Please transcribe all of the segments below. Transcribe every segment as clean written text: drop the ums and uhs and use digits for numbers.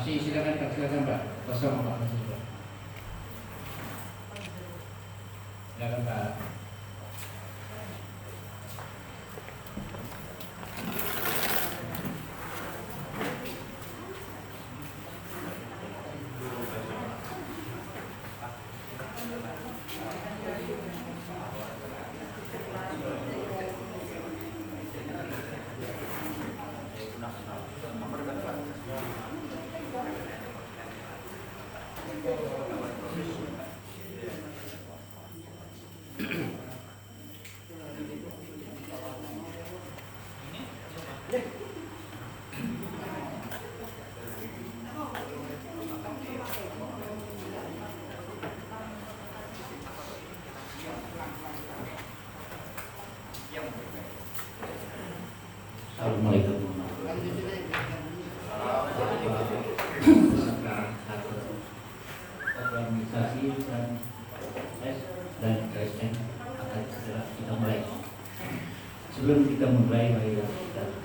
Masih silakan Pak. Kosong Pak. Silakan Pak. Assalamualaikum. Organisasi dan KSN akan segera kita mulai. Sebelum kita mulai,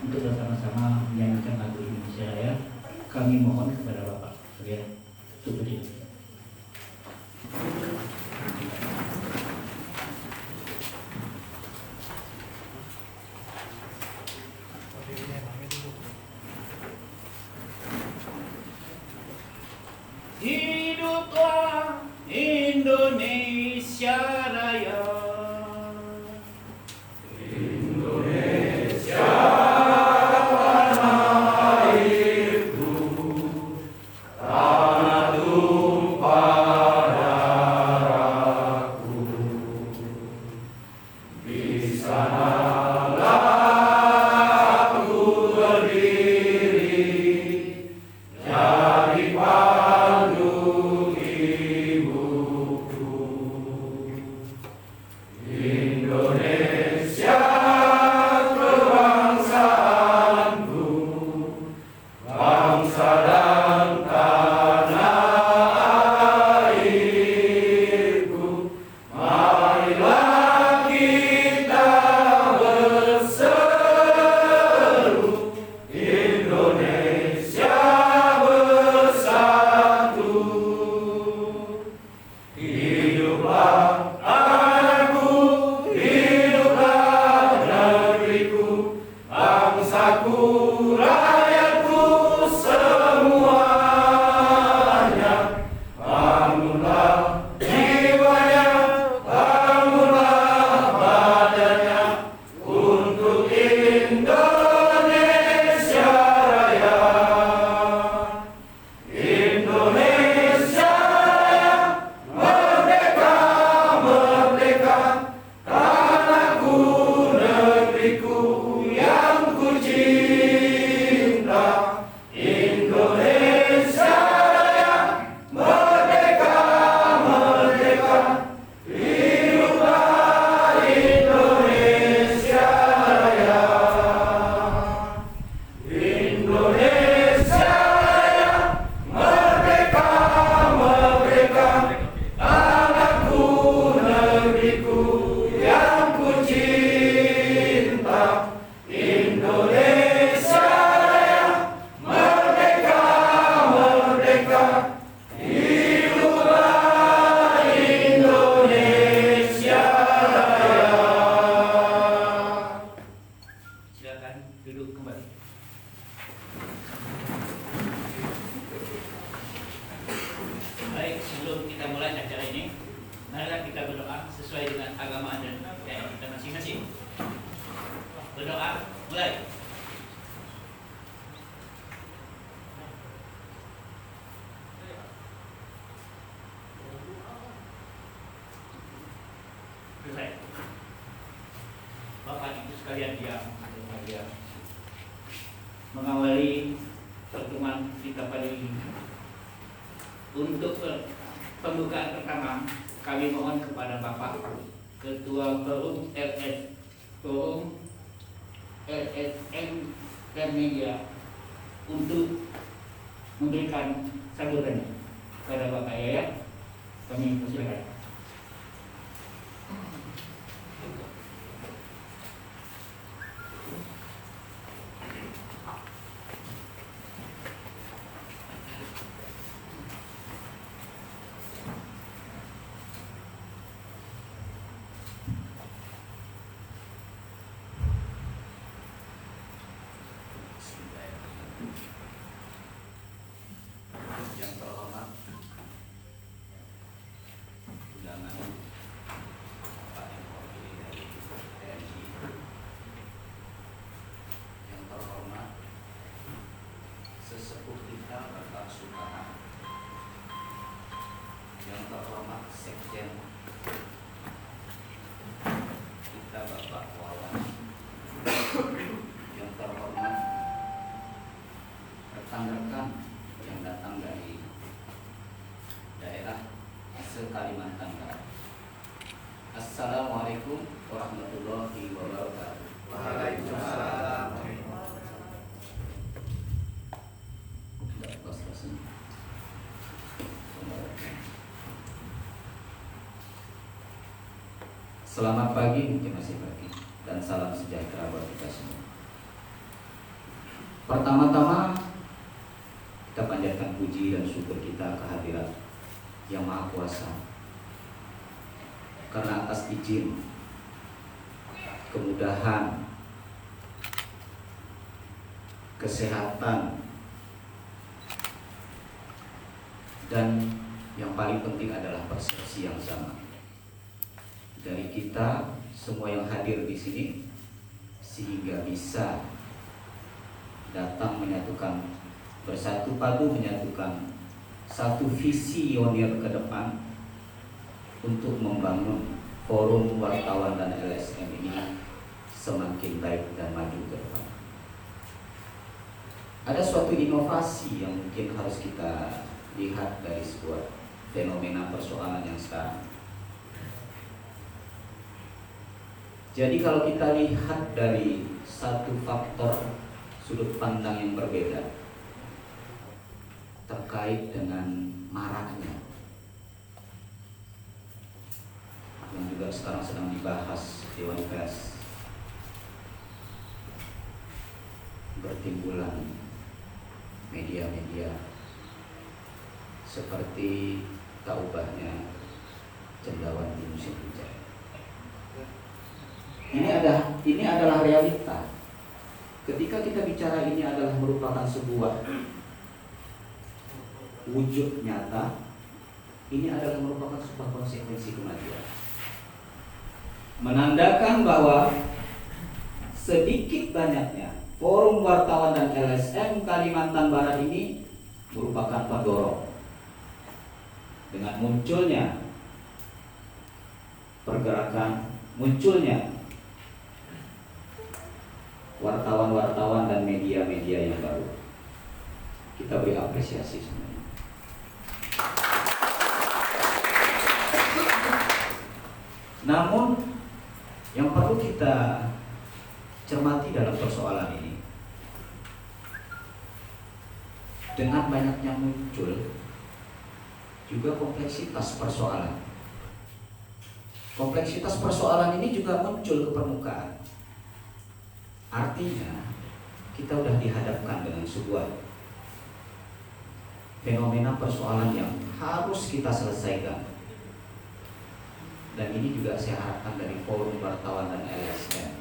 untuk bersama-sama menyanyikan lagu Indonesia Raya, kami mohon kepada Bapak sekalian untuk berdiri. Hiduplah Indonesia Raya. Indonesia tanah airku, tanah tumpah darahku. Di sanalah aku berdiri, jadi pandu ibuku. Indonesia kebangsaanku, bangsa dan tanah airku. Marilah kita berseru, Indonesia bersatu. Hiduplah anakku, hiduplah negeriku, bangsaku, rakyatku semuanya. Bangunlah jiwanya, bangunlah badannya, untuk Indonesia Raya. Indonesia Raya, merdeka, merdeka, tanahku, negeriku yang ku cinta. Indonesia Raya, merdeka, merdeka, hiduplah Indonesia Raya. Indonesia Raya, merdeka, merdeka, tanahku, negeriku yang ku cinta. Indonesia Raya, merdeka, merdeka, hiduplah Indonesia Raya. Silakan duduk kembali. Baik, sebelum kita mulai acara ini, marilah kita berdoa sesuai dengan agama dan keyakinan kita masing-masing. Berdoa, mulai. Selesai. Bapak Ibu sekalian yang berbahagia, mengawali pertemuan kita pada ini, untuk pembukaan pertama, kami mohon kepada Bapak Ketua Forum LSM dan Media untuk memberikan sambutannya kepada Bapak Yayat. Kami persilakan. Selamat pagi, mungkin masih pagi, dan salam sejahtera buat kita semua. Pertama-tama kita panjatkan puji dan syukur kita kehadirat Yang Maha Kuasa, karena atas izin, kemudahan, kesehatan, dan yang paling penting adalah persepsi yang sama dari kita semua yang hadir di sini, sehingga bisa datang menyatukan, bersatu padu menyatukan satu visi Yonier ke depan untuk membangun forum wartawan dan LSM ini semakin baik dan maju ke depan. Ada suatu inovasi yang mungkin harus kita lihat dari sebuah fenomena persoalan yang sekarang. Jadi kalau kita lihat dari satu faktor sudut pandang yang berbeda terkait dengan maraknya, yang juga sekarang sedang dibahas Dewan Pers, bertimbulan media-media seperti tak ubahnya cendawan di musim hujan. Ini adalah realita. Ketika kita bicara ini adalah merupakan sebuah wujud nyata, ini adalah merupakan sebuah konsekuensi kemajuan. Menandakan bahwa sedikit banyaknya forum wartawan dan LSM Kalimantan Barat ini merupakan pendorong. Dengan munculnya pergerakan, munculnya wartawan-wartawan dan media-media yang baru, kita beri apresiasi semuanya. Namun yang perlu kita cermati dalam persoalan ini, dengan banyaknya muncul juga kompleksitas persoalan. Kompleksitas persoalan ini juga muncul ke permukaan. Artinya kita sudah dihadapkan dengan sebuah fenomena persoalan yang harus kita selesaikan. Dan ini juga saya harapkan dari Forum Wartawan dan LSM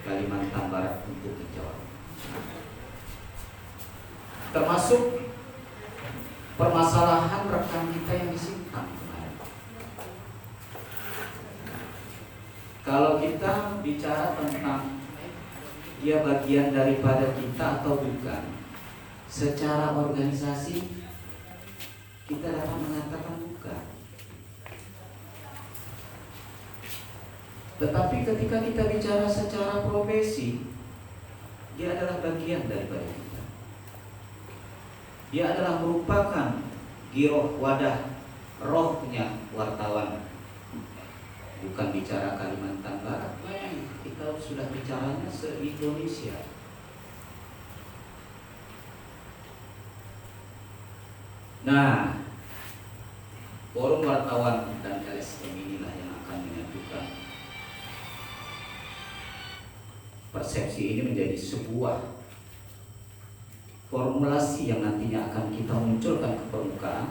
Kalimantan Barat untuk dijawab. Termasuk permasalahan rekan kita yang disimpan kemarin. Kalau kita bicara tentang dia bagian daripada kita atau bukan, secara organisasi kita dapat mengatakan bukan. Tetapi ketika kita bicara secara profesi, dia adalah bagian daripada kita. Dia adalah merupakan giroh, wadah, rohnya wartawan. Bukan bicara Kalimantan Barat lagi, kita sudah bicaranya se-Indonesia. Nah, forum wartawan dan LSM inilah yang akan menyatukan persepsi ini menjadi sebuah formulasi yang nantinya akan kita munculkan ke permukaan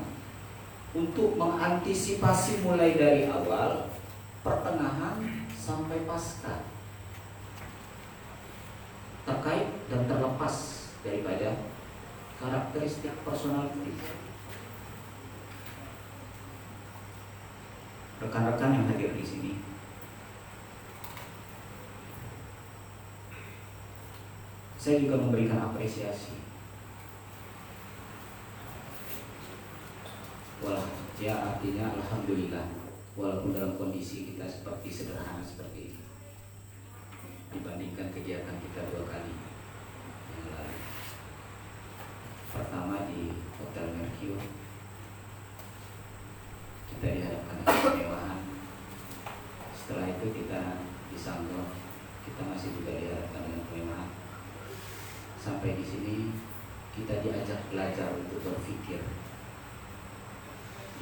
untuk mengantisipasi mulai dari awal, pertengahan sampai pasca, terkait dan terlepas daripada karakteristik personalitas rekan-rekan yang hadir di sini. Saya juga memberikan apresiasi. Ya artinya alhamdulillah, walaupun dalam kondisi kita seperti sederhana seperti ini, dibandingkan kegiatan kita 2 kali yang lalu. Pertama di Hotel Mercure, kita dihadapkan dengan kemewahan. Setelah itu kita di Sanggau, kita masih juga dihadapkan dengan kemewahan. Sampai di sini kita diajak belajar untuk berpikir,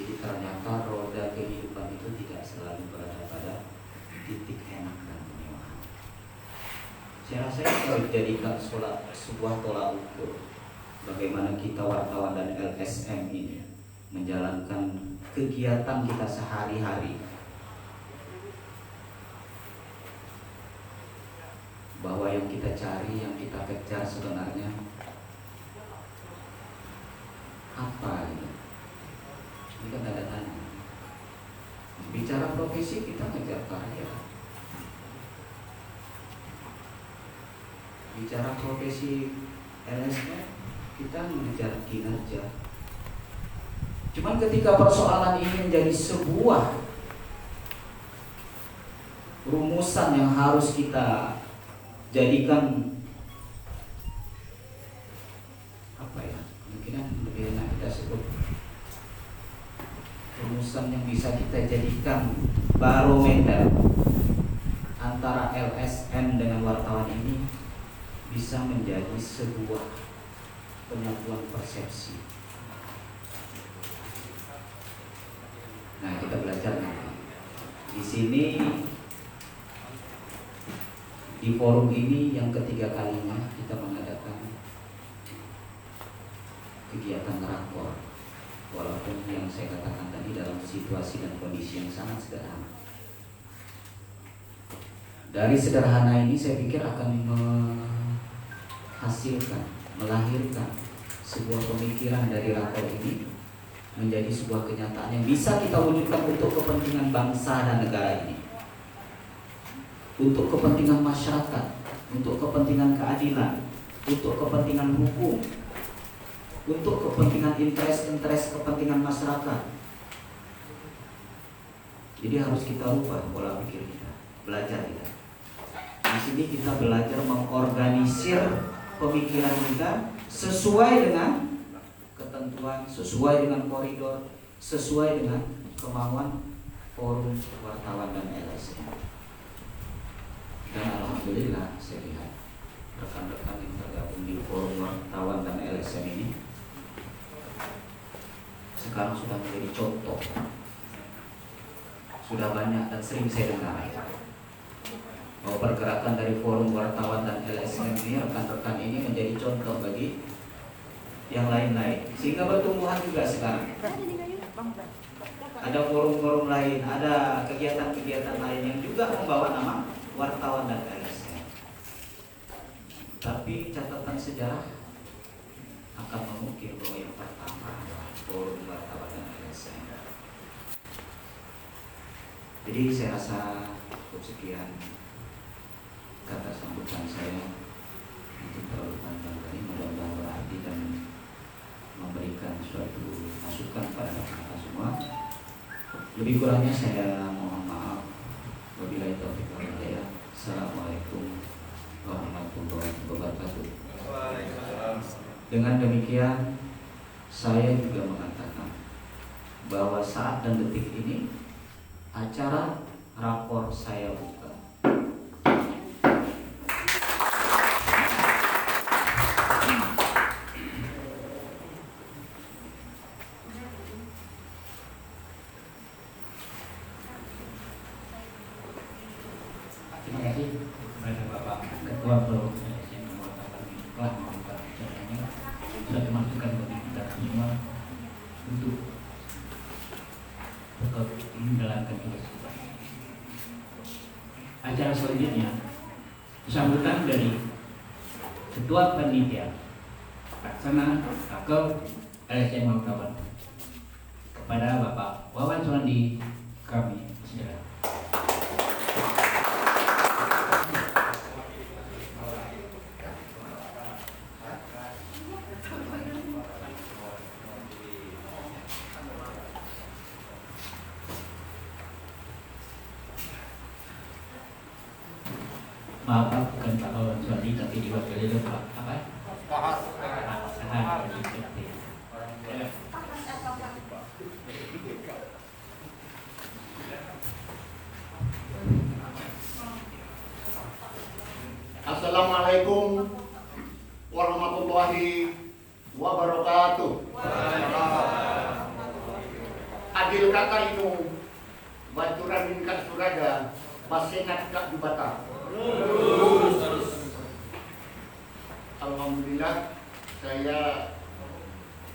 Jadi ternyata roda kehidupan itu tidak selalu berada pada titik enak dan kemewahan. Saya rasa ini harus dijadikan sebuah tolak ukur bagaimana kita wartawan dan LSM ini menjalankan kegiatan kita sehari-hari, bahwa yang kita cari, yang kita kejar sebenarnya apa ini? Ini kan ada tanya. Bicara profesi kita ngejar karya. Bicara profesi LSM kita mengejar kinerja. Cuman ketika persoalan ini menjadi sebuah rumusan yang harus kita jadikan apa ya? Mungkin lebih enak kita sebut rumusan yang bisa kita jadikan barometer antara LSM dengan wartawan ini bisa menjadi sebuah penyatuan persepsi. Nah, kita belajar nanti. Di sini di forum ini yang ketiga kalinya kita mengadakan kegiatan rakor. Walaupun yang saya katakan tadi dalam situasi dan kondisi yang sangat sederhana. Dari sederhana ini saya pikir akan menghasilkan, melahirkan sebuah pemikiran dari rakor ini menjadi sebuah kenyataan yang bisa kita wujudkan untuk kepentingan bangsa dan negara ini, untuk kepentingan masyarakat, untuk kepentingan keadilan, untuk kepentingan hukum, untuk kepentingan interest kepentingan masyarakat. Jadi harus kita rubah pola pikir kita, belajar kita. Di sini kita belajar mengorganisir pemikiran kita sesuai dengan ketentuan, sesuai dengan koridor, sesuai dengan kemauan forum wartawan dan LSM. Dan alhamdulillah saya lihat rekan-rekan yang tergabung di forum wartawan dan LSM ini sekarang sudah menjadi contoh. Sudah banyak dan sering saya dengar bahwa pergerakan dari forum wartawan dan LSM ini, rekan-rekan ini menjadi contoh bagi yang lain-lain, sehingga pertumbuhan juga sekarang. Ada forum-forum lain, ada kegiatan-kegiatan lain yang juga membawa nama wartawan dan LSM. Tapi catatan sejarah akan mengukir bahwa yang pertama adalah forum wartawan dan LSM. Jadi saya rasa cukup sekian kata sambutan saya. Untuk terlalu panjang tadi, mudah-mudahan berarti dan memberikan suatu masukan pada kita semua. Lebih kurangnya saya mohon maaf. Wabillahi taufiq wal hidayah. Assalamualaikum warahmatullahi wabarakatuh. Dengan demikian saya juga mengatakan bahwa saat dan detik ini acara rapor saya buka. Terima kasih kepada Bapak Ketua Forum LSM wartawan yang telah membuka acaranya, sudah dimasukkan bagi kita semua untuk menjalankan tugas kita. Acara selanjutnya sambutan dari Ketua Panitia Pelaksana Rakor LSM wartawan kepada Bapak Wawan Suwandi, kami silakan. Maaf Pak, bukan Pak Wawan Suwandi, tapi diwakili oleh Pak apa? Pak Sahar. Assalamualaikum warahmatullahi wabarakatuh. adil kata itu baturan ingkang suraga basenat kak jubata. Alhamdulillah saya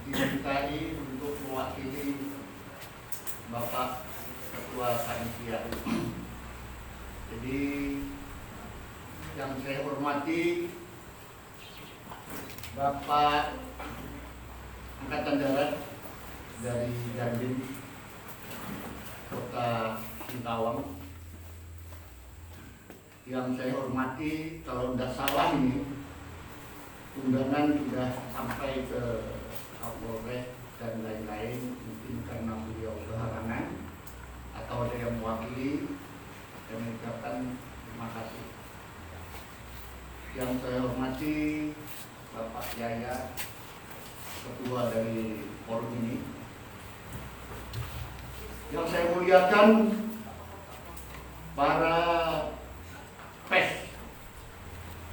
dimintai untuk mewakili Bapak Ketua Panitia. Jadi yang saya hormati Bapak Angkatan Darat dari Dandim Kota Sintawang. Yang saya hormati, kalau tidak salah ini undangan sudah sampai ke Kapolres dan lain-lain, mungkin karena beliau berhalangan atau ada yang mewakili, dan mengucapkan terima kasih. Yang saya hormati Bapak Yaya, Ketua dari forum ini. Yang saya muliakan para pers,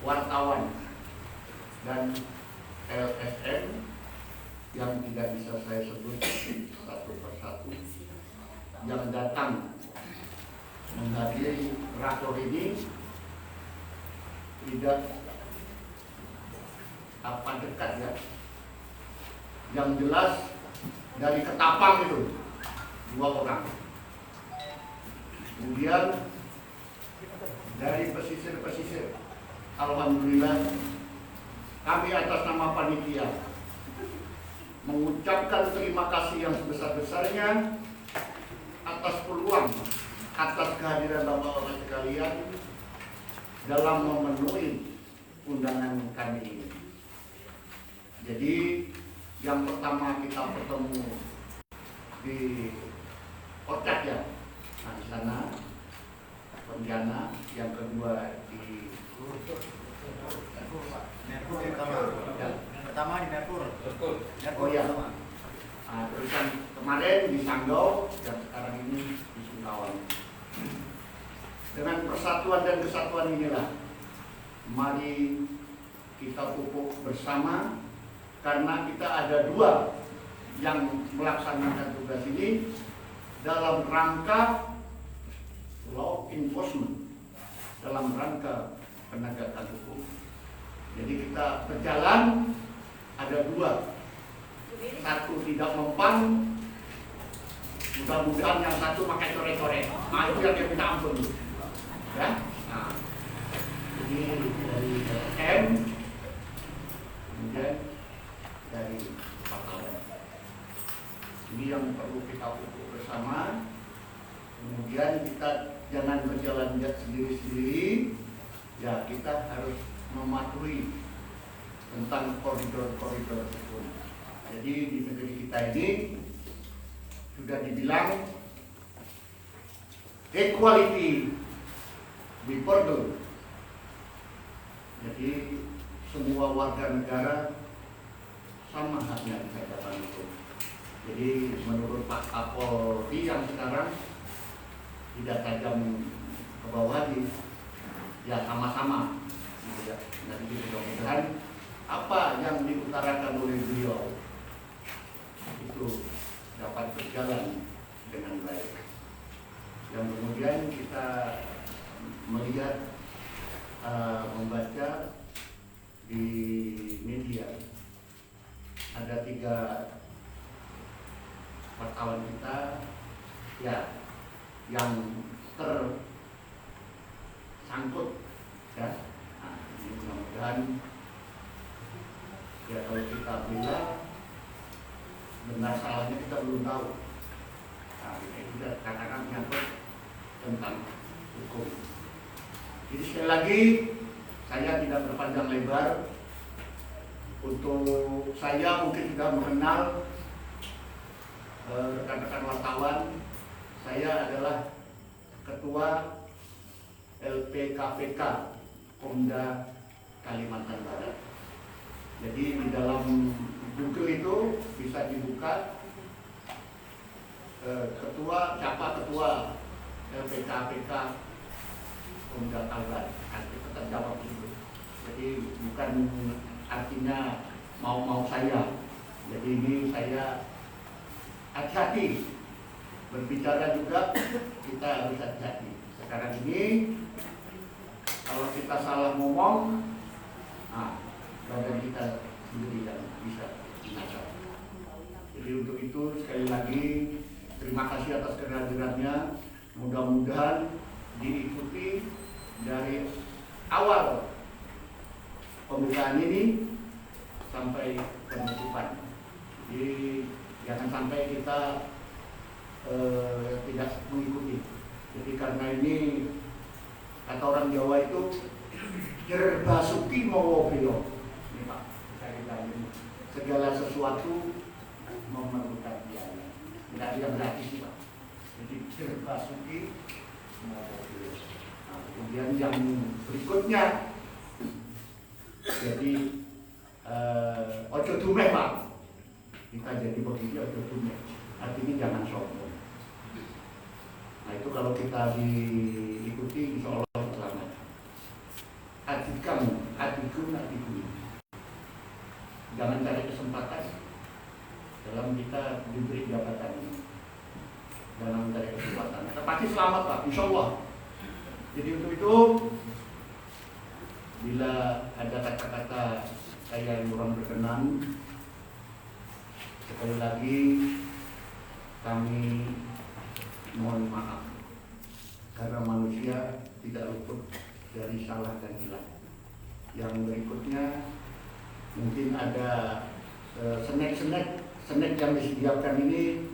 wartawan, dan LSM yang tidak bisa saya sebut satu persatu yang datang menghadiri rakor ini, tidak dekat ya. Yang jelas dari Ketapang itu 2 orang. Kemudian dari pesisir-pesisir, alhamdulillah kami atas nama panitia mengucapkan terima kasih yang sebesar-besarnya atas peluang, atas kehadiran Bapak-Bapak sekalian dalam memenuhi undangan kami ini. Jadi yang pertama kita bertemu di Orchard ya, nah di sana Pontianak, yang kedua di Merkur pertama di Merkur. Oh ya, nah, terus yang kemarin di Sanggau, yang sekarang ini di Singkawang. Dengan persatuan dan kesatuan inilah, mari kita pupuk bersama, karena kita ada 2 yang melaksanakan tugas ini dalam rangka law enforcement, dalam rangka penegakan hukum. Jadi kita berjalan ada 2, satu tidak mempan, mudah-mudahan yang satu pakai coret-coret. Nah itu yang kita minta ampun, ya. Nah, ini dari M, kemudian dari Pahlawan. Ini yang perlu kita pupuk bersama. Kemudian kita jangan berjalan sendiri-sendiri. Ya, kita harus mematuhi tentang koridor-koridor hukum. Jadi di negeri kita ini sudah dibilang equality before the law. Jadi semua warga negara sama haknya di hadapan hukum. Jadi menurut Pak Kapolri yang sekarang tidak tajam ke bawah lagi, ya sama-sama gitu ya. Nanti mudah-mudahan apa yang diutarakan oleh beliau itu dapat berjalan dengan baik. Yang kemudian kita melihat membaca di media ada 3 wartawan kita ya yang tersangkut ya. Nah, ini mudah-mudahan ya kalau kita bilang benar salahnya kita belum tahu. Nah, ini juga katakan menyangkut tentang hukum. Jadi sekali lagi saya tidak berpanjang lebar. Untuk saya mungkin sudah mengenal rekan-rekan wartawan. Saya adalah Ketua LPKPK Pemda Kalimantan Barat. Jadi di dalam Google itu bisa dibuka siapa ketua LPKPK Pemda Kalbar, nanti kita jawab itu. Jadi bukan artinya mau saya. Jadi ini saya hati-hati berbicara juga kita harus hati-hati. Sekarang ini kalau kita salah ngomong, badan kita sendiri yang bisa binasa. Jadi untuk itu sekali lagi terima kasih atas kehadirannya. Mudah-mudahan diikuti dari awal pembukaan ini sampai penutupan. Jadi jangan sampai kita tidak mengikuti. Jadi karena ini kata orang Jawa itu jerbasuki mawobilo. Ini Pak, sekali lagi segala sesuatu memerlukan biaya. Tidak ada yang gratis sih Pak. Jadi jerbasuki mawobilo. Nah, kemudian yang berikutnya, jadi ojo dumeh Pak. Kita jadi begini ojo dumeh. Artinya jangan sombong. Nah itu kalau kita diikuti insya Allah selamat. Adikamu, adikum, adikum. Jangan cari kesempatan dalam kita diberi jabatan ini. Dalam mencari kesempatan. Kita pasti selamat Pak, insya Allah. Jadi untuk itu, bila ada kata-kata saya yang kurang berkenan, sekali lagi kami mohon maaf karena manusia tidak luput dari salah dan hilang. Yang berikutnya mungkin ada snack yang disediakan ini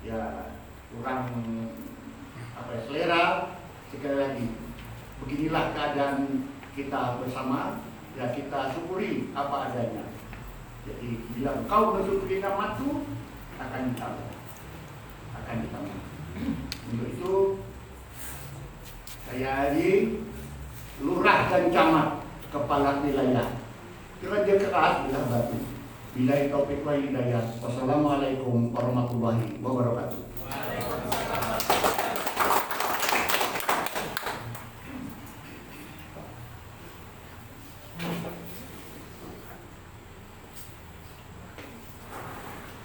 ya kurang selera. Sekali lagi beginilah keadaan kita bersama, ya kita syukuri apa adanya. Jadi bila kau bersyukuri nikmatku akan ditambah. Untuk itu saya Haji, lurah dan camat, kepala wilayah, kerja keras bilah batu. Bila taufik wa hidayah. Wassalamualaikum warahmatullahi wabarakatuh.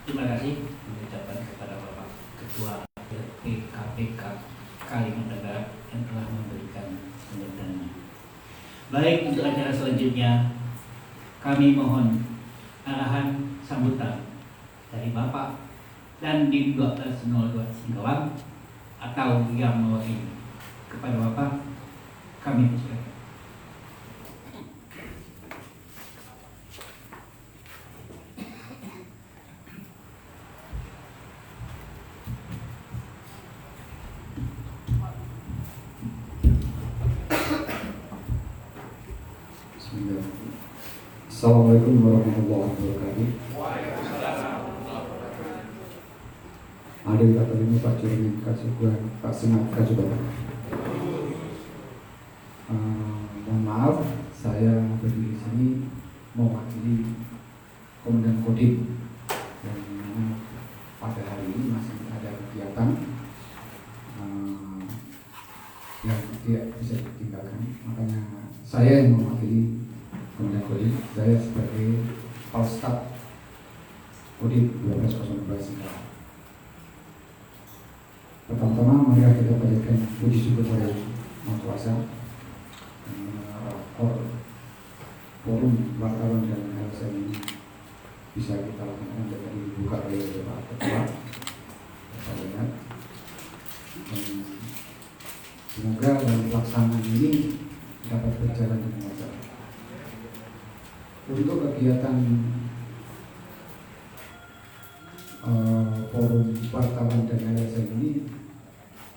Terima kasih mengucapkan kepada Bapak Ketua PKPK Kalimantan Barat yang telah memberikan sambutannya. Baik, untuk acara selanjutnya kami mohon arahan sambutan dari Bapak dan di 1202 Singkawang atau yang mewakili. Kepada Bapak kami persilakan. Assalamualaikum warahmatullahi wabarakatuh. Hadir kata ini Pak Jurni Kasuguhan, Pak Senat Kasuguhan. Mohon maaf, saya berdiri di sini mewakili Komandan Kodim yang pada hari ini masih ada kegiatan yang tidak bisa ditinggalkan. Makanya saya yang mewakili Komandan Kodim, saya sebagai Polstat Kodim 1202 Singkawang. Pertama-tama mari kita panjatkan puji syukur kepada Maha Kuasa forum wartawan dan LSM ini bisa kita lakukan dan dibuka oleh Bapak Ketua. Saya ingat dan semoga dalam pelaksanaan ini dapat berjalan dengan lancar. Untuk kegiatan forum wartawan dan LSM ini,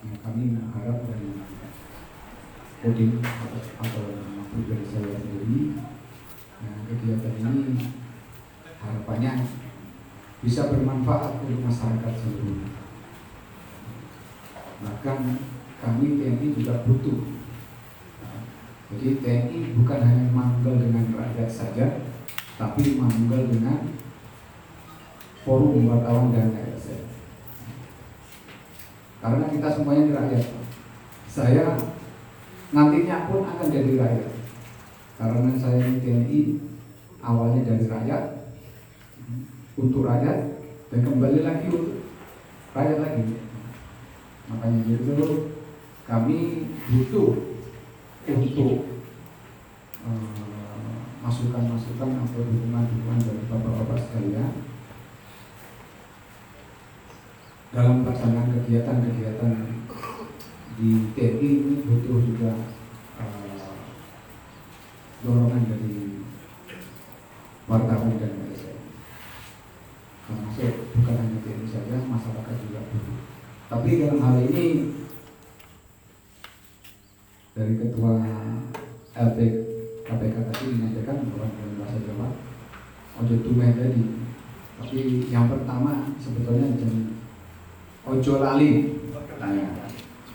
kami harap dari Kodim atau pribadi saya sendiri, kegiatan ini harapannya bisa bermanfaat untuk masyarakat seluruhnya. Bahkan kami TNI juga butuh. Jadi TNI bukan hanya manggil dengan rakyat saja, tapi manggil dengan forum wartawan dan LSM. Karena kita semuanya di rakyat. Saya nantinya pun akan jadi rakyat. Karena saya di TNI awalnya dari rakyat, untuk rakyat, dan kembali lagi untuk rakyat lagi. Makanya itu kami butuh untuk masukan-masukan atau dukungan-dukungan dari bapak-bapak sekalian dalam pelaksanaan kegiatan-kegiatan di TNI. Ini butuh juga dorongan dari wartawan dan LSM, termasuk bukan hanya TNI saja, masyarakat juga butuh. Tapi dalam hal ini dari Ketua LP KPK tadi menyampaikan bahwa dalam bahasa Jawa ojo tumeh tadi. Tapi yang pertama sebetulnya jangan ojo lali.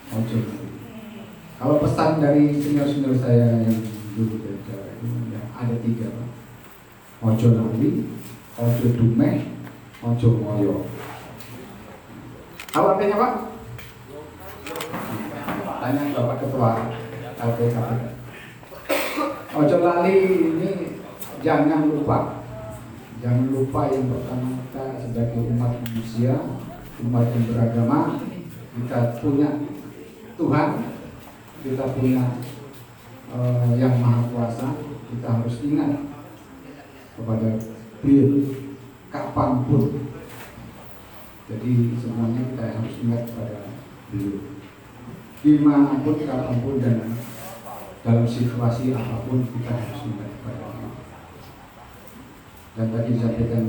Ojo lali. Kalau pesan dari senior-senior saya yang dulu dari Jawa itu ya, ada 3 Pak. Ojo lali, ojo tumeh, ojo ngoyo. Apa artinya Pak? Tanya Bapak Ketua LPKPK. Ojo lali ini jangan lupa yang pertama kita sebagai umat manusia, umat yang beragama, kita punya Tuhan, kita punya yang Maha Kuasa. Kita harus ingat kepada Beliau kapanpun. Jadi semuanya kita harus ingat kepada Beliau dimanapun, kapanpun, dan dalam situasi apapun kita harus ingat kepada Beliau. Dan tadi disampaikan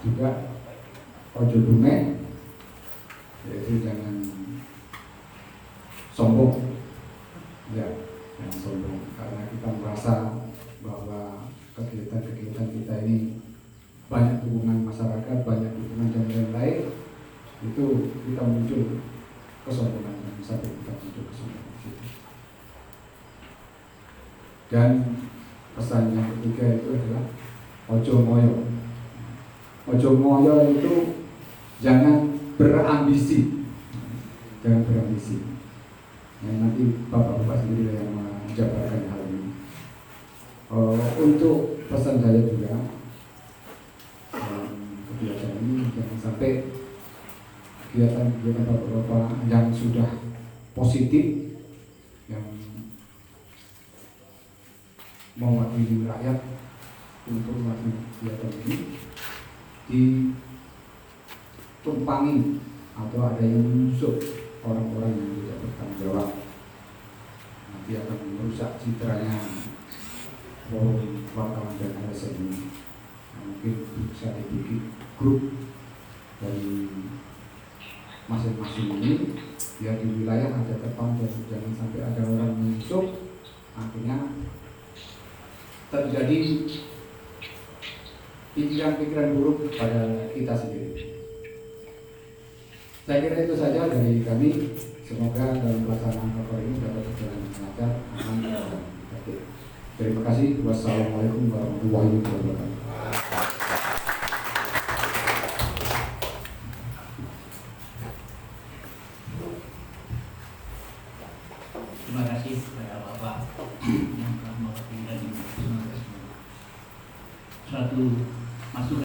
juga ojo dume, yaitu jangan sombong, ya, jangan sombong, karena kita merasa bahwa kegiatan-kegiatan kita ini banyak dukungan masyarakat, banyak dukungan dan lain-lain, itu kita muncul kesombongan dan sampai kita muncul kesombongan. Dan pesan yang ketiga itu adalah ojo ngoyo. Ojo ngoyo itu jangan berambisi, jangan berambisi. Nanti bapak-bapak sendiri yang menjabarkan hal ini. Untuk pesan saya juga, kegiatan ini jangan sampai kegiatan bapak-bapak yang sudah positif, yang mewakili rakyat untuk melakukan kegiatan ini ditumpangi atau ada yang menusuk orang-orang yang tidak bertanggung jawab. Nanti akan merusak citranya wartawan dan LSM ini. Mungkin bisa dibikin grup dari masing-masing ini biar di wilayah ada terpantau, jangan sampai ada orang menusuk, akhirnya terjadi pikiran-pikiran buruk pada kita sendiri. Saya kira itu saja dari kami. Semoga dalam pelaksanaan rapor ini dapat berjalan dengan lancar, aman, dan tertib. Terima kasih. Wassalamualaikum warahmatullahi wabarakatuh. Terima kasih kepada Bapak yang telah mewakili dan suatu masukan